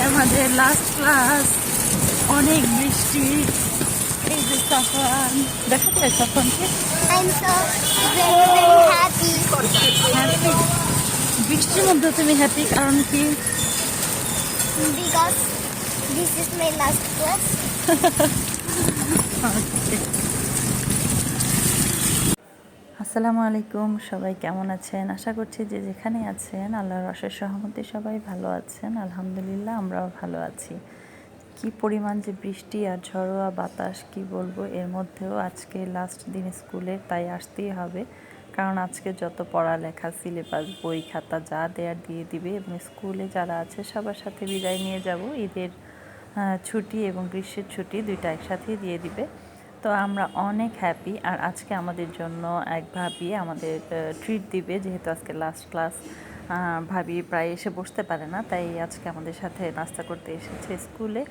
আমাদের last class, অনেক বৃষ্টি। এই যে সাফওয়ান, দেখা যায় সাফওয়ানকে? I'm so very happy happy? বৃষ্টির মধ্যে তুমি হ্যাপি কারণ কি? because this is my last class. আসসালামু আলাইকুম, সবাই কেমন আছেন? আশা করছি যে যেখানে আছেন আল্লাহর অশেষ রহমতে সবাই ভালো আছেন। আলহামদুলিল্লাহ আমরাও ভালো আছি। কি পরিমাণ যে বৃষ্টি আর ঝড়োয়া বাতাস, কি বলবো। এর মধ্যেও আজকে লাস্ট দিন স্কুলের, তাই আসতেই হবে। কারণ আজকে যত পড়ালেখা, সিলেবাস, বই খাতা যা দেয়ার দিয়ে দিবে এবং স্কুলে যারা আছে সবার সাথে বিদায় নিয়ে যাব। ঈদের ছুটি এবং গ্রীষ্মের ছুটি দুইটা একসাথেই দিয়ে দিবে। তো আমরা অনেক হ্যাপি। আর আজকে আমাদের জন্য এক ভাবি আমাদের ট্রিট দিবে, যেহেতু আজকে লাস্ট ক্লাস। ভাবি প্রায় এসে বসতে পারে না, তাই আজকে আমাদের সাথে নাস্তা করতে এসেছে স্কুলে।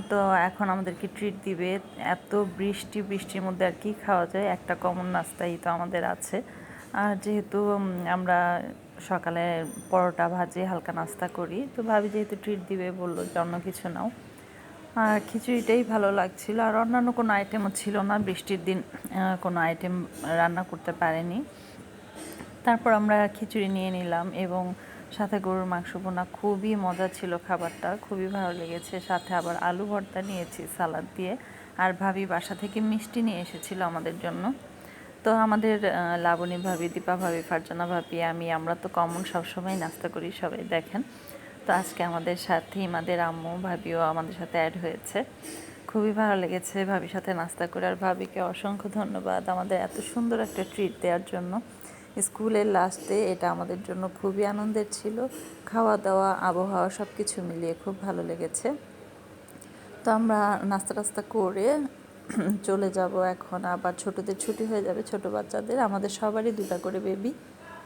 তো এখন আমাদেরকে ট্রিট দিবে। এত বৃষ্টির মধ্যে আর কি খাওয়া যায়, একটা কমন নাস্তাই তো আমাদের আছে। আর যেহেতু আমরা সকালে পরোটা ভাজি হালকা নাস্তা করি, তো ভাবি যেহেতু ট্রিট দিবে বললো যে অন্য কিছু নাও। আর খিচুড়িটাই ভালো লাগছিল, আর অন্যান্য কোনো আইটেমও ছিল না। বৃষ্টির দিন কোনো আইটেম রান্না করতে পারেনি। তারপর আমরা খিচুড়ি নিয়ে নিলাম এবং সাথে গরুর মাংস বোনা। খুবই মজা ছিল খাবারটা, খুবই ভালো লেগেছে। সাথে আবার আলু ভর্তা নিয়েছি সালাদ দিয়ে। আর ভাবি বাসা থেকে মিষ্টি নিয়ে এসেছিল আমাদের জন্য। তো আমাদের লাবণী ভাবি, দীপা ভাবি, ফারজানা ভাবি, আমরা তো কমন সবসময় নাস্তা করি, সবাই দেখেন। তো আজকে আমাদের সাথে আমাদের আম্মু ভাবিও আমাদের সাথে অ্যাড হয়েছে। খুবই ভালো লেগেছে ভাবির সাথে নাস্তা করে। আর ভাবিকে অসংখ্য ধন্যবাদ আমাদের এত সুন্দর একটা ট্রিট দেওয়ার জন্য। স্কুলের লাস্টে এটা আমাদের জন্য খুবই আনন্দের ছিল। খাওয়া দাওয়া, আবহাওয়া সব কিছু মিলিয়ে খুব ভালো লেগেছে। তো আমরা নাস্তা টাস্তা করে চলে যাব এখন। আবার ছোটদের ছুটি হয়ে যাবে, ছোট বাচ্চাদের। আমাদের সবারই দুটা করে বেবি।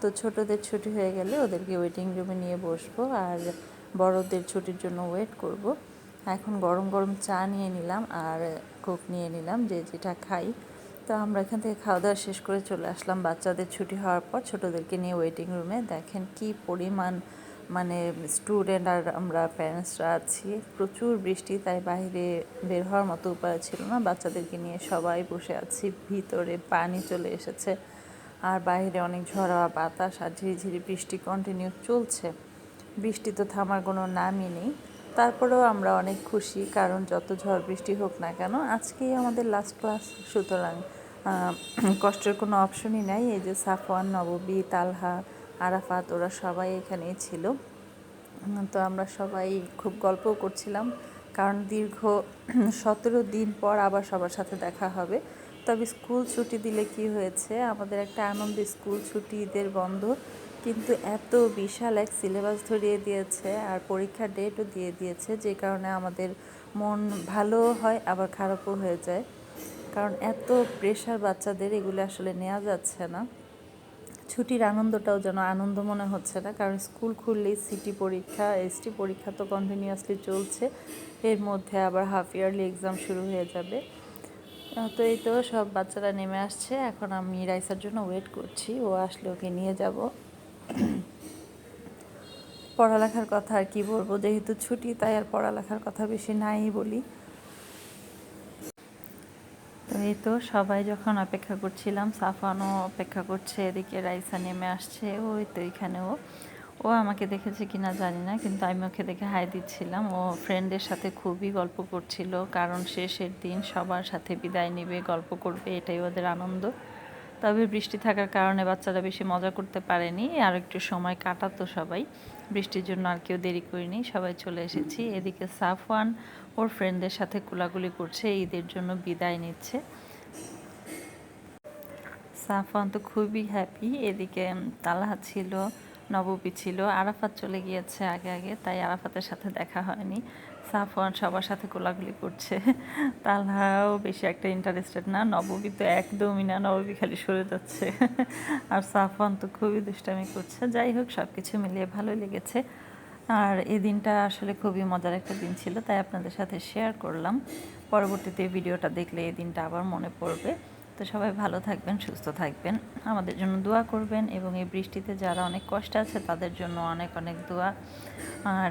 তো ছোটদের ছুটি হয়ে গেলে ওদেরকে ওয়েটিং রুমে নিয়ে বসবো, আর বড়দের ছুটির জন্য ওয়েট করব। এখন গরম গরম চা নিয়ে নিলাম আর কোক নিয়ে নিলাম, যে যেটা খাই। তো আমরা এখান থেকে খাওয়া দাওয়া শেষ করে চলে আসলাম বাচ্চাদের ছুটি হওয়ার পর ছোটোদেরকে নিয়ে ওয়েটিং রুমে। দেখেন কি পরিমাণ স্টুডেন্ট আর আমরা প্যারেন্টসরা আছি। প্রচুর বৃষ্টি, তাই বাইরে বের হওয়ার মতো উপায় ছিল না। বাচ্চাদেরকে নিয়ে সবাই বসে আছি, ভিতরে পানি চলে এসেছে। আর বাইরে অনেক ঝড়া বাতাস আর ঝিরিঝিরি বৃষ্টি কন্টিনিউ চলছে। বৃষ্টি তো থামার কোনো নামই নেই। তারপরেও আমরা অনেক খুশি, কারণ যত ঝড় বৃষ্টি হোক না কেন আজকেই আমাদের লাস্ট ক্লাস। সুতরাং কষ্টের কোনো অপশনই নাই। এই যে সাফওয়ান, নববী, তালহা, আরাফাত, ওরা সবাই এখানেই ছিল। তো আমরা সবাই খুব গল্পও করছিলাম, কারণ দীর্ঘ 17 দিন পর আবার সবার সাথে দেখা হবে। তবে স্কুল ছুটি দিলে কি হয়েছে, আমাদের একটা আনন্দ। স্কুল ছুটি, ঈদের বন্ধ, কিন্তু এত বিশাল এক সিলেবাস ধরিয়ে দিয়েছে আর পরীক্ষার ডেটও দিয়ে দিয়েছে, যে কারণে আমাদের মন ভালো হয় আবার খারাপও হয়ে যায়। কারণ এত প্রেশার বাচ্চাদের, এগুলো আসলে নেওয়া যাচ্ছে না। ছুটির আনন্দটাও যেন আনন্দ মনে হচ্ছে না, কারণ স্কুল খুললেই সিটি পরীক্ষা, এসটি পরীক্ষা তো কন্টিনিউয়াসলি চলছে। এর মধ্যে আবার হাফ ইয়ারলি এক্সাম শুরু হয়ে যাবে। তো এই তো সব বাচ্চারা নেমে আসছে, এখন আমি রাইসার জন্য ওয়েট করছি। ও আসলে ওকে নিয়ে যাব। পড়ালেখার কথা আর কি বলবো, যেহেতু ছুটি তাই আর পড়ালেখার কথা বেশি নাই বলি। তো এই তো সবাই যখন অপেক্ষা করছিলাম, সাফানও অপেক্ষা করছে, এদিকে রাইসা নেমে আসছে। ওই তো এখানেও ও আমাকে দেখেছে কিনা জানি না, কিন্তু আমি ওকে দেখে হাই দিচ্ছিলাম। ও ফ্রেন্ডের সাথে খুবই গল্প করছিল, কারণ শেষের দিন সবার সাথে বিদায় নেবে, গল্প করবে, এটাই ওদের আনন্দ। তবে বৃষ্টি থাকার কারণে বাচ্চারা বেশি মজা করতে পারেনি, আর একটু সময় কাটাতো সবাই। বৃষ্টির জন্য আর কেউ দেরি করিনি, সবাই চলে এসেছি। এদিকে সাফওয়ান ওর ফ্রেন্ডদের সাথে কোলাকুলি করছে, ঈদের জন্য বিদায় নিচ্ছে। সাফওয়ান তো খুবই হ্যাপি। এদিকে তালহা ছিল, নববী ছিল, আরাফাত চলে গিয়েছে আগে আগে, তাই আরাফাতের সাথে দেখা হয়নি। সাফওয়ান সবার সাথে কোলাকুলি করছে। তালহাও বেশি একটা ইন্টারেস্টেড না, নববী তো একদমই না, নববী খালি সরে যাচ্ছে। আর সাফওয়ান তো খুবই দুষ্টামি করছে। যাই হোক, সব কিছু মিলিয়ে ভালোই লেগেছে। আর এই দিনটা আসলে খুবই মজার একটা দিন ছিল, তাই আপনাদের সাথে শেয়ার করলাম। পরবর্তীতে ভিডিওটা দেখলে এই দিনটা আবার মনে পড়বে। তো সবাই ভালো থাকবেন, সুস্থ থাকবেন, আমাদের জন্য দোয়া করবেন এবং এই বৃষ্টিতে যারা অনেক কষ্টে আছে তাদের জন্য অনেক অনেক দোয়া।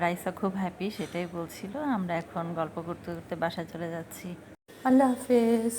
রাইসা খুব হ্যাপি, সেটাই বলছিল। আমরা এখন গল্প করতে করতে বাসায় চলে যাচ্ছি। আল্লাহ হাফেজ।